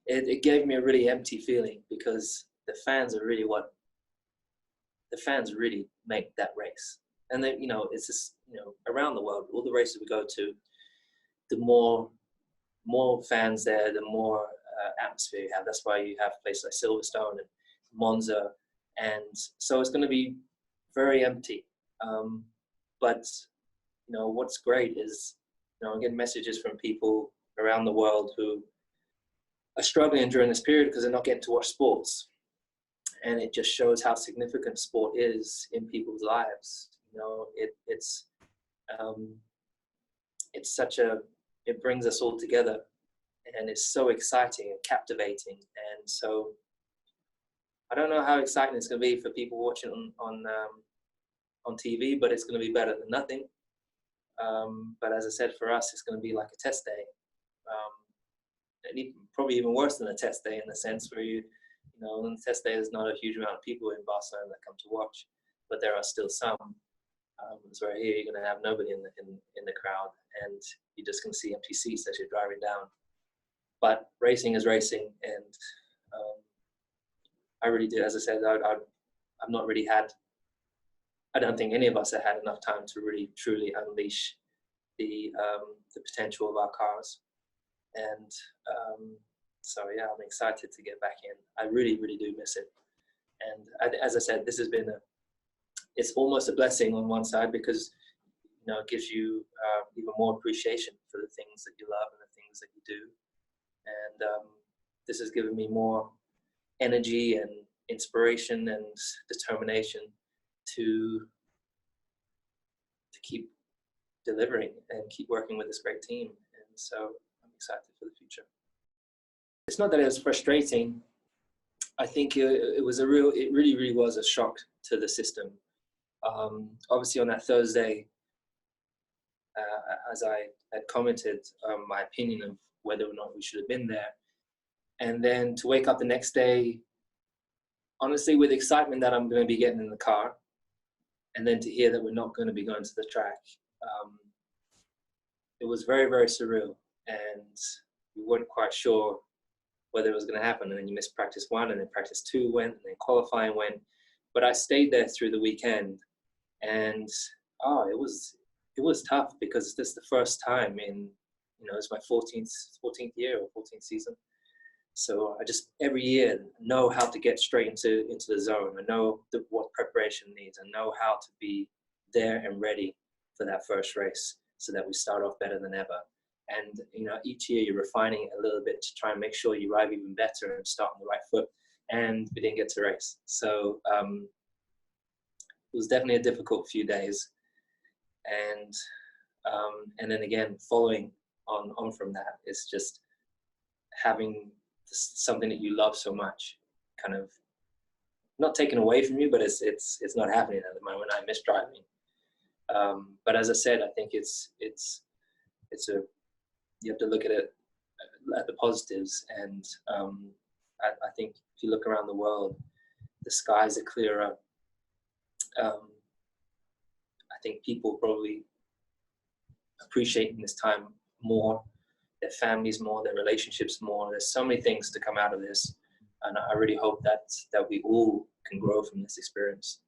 it gave me a really empty feeling, because the fans really make that race. And then, it's just, around the world, all the races we go to, the more fans there, the more atmosphere you have. That's why you have places like Silverstone and Monza, and so it's going to be very empty. But what's great is, I'm getting messages from people around the world who are struggling during this period because they're not getting to watch sports, and it just shows how significant sport is in people's lives. It brings us all together, and it's so exciting and captivating. And so I don't know how exciting it's going to be for people watching on TV, but it's going to be better than nothing. But as I said, for us, it's going to be like a test day. And probably even worse than a test day, in the sense where on the test day, there's not a huge amount of people in Barcelona that come to watch, but there are still some. So right here, you're going to have nobody in the crowd, and you're just going to see empty seats as you're driving down. But racing is racing, and I really do. As I said, I've not really had. I don't think any of us have had enough time to really truly unleash the potential of our cars, and so yeah, I'm excited to get back in. I really, really do miss it, and as I said, this has been it's almost a blessing on one side, because it gives you even more appreciation for the things that you love and the things that you do, and this has given me more energy and inspiration and determination to keep delivering and keep working with this great team. And so I'm excited for the future. It's not that it was frustrating. I think it really, really was a shock to the system. Obviously on that Thursday, as I had commented, my opinion of whether or not we should have been there. And then to wake up the next day, honestly, with excitement that I'm going to be getting in the car, and then to hear that we're not going to be going to the track, it was very, very surreal. And we weren't quite sure whether it was going to happen. And then you missed practice 1, and then practice 2 went, and then qualifying went. But I stayed there through the weekend, and it was tough, because this is the first time in, it's my 14th year or 14th season. So I just every year know how to get straight into the zone. I know what preparation needs. I know how to be there and ready for that first race, so that we start off better than ever. And each year you're refining it a little bit to try and make sure you arrive even better and start on the right foot. And we didn't get to race, so it was definitely a difficult few days. And then again, following on from that, it's just having something that you love so much kind of not taken away from you, but it's not happening at the moment. I miss driving, but as I said, I think you have to look at it at the positives, and I think if you look around the world, the skies are clearer. I think people probably appreciating this time more, their families more, their relationships more. There's so many things to come out of this, and I really hope that we all can grow from this experience.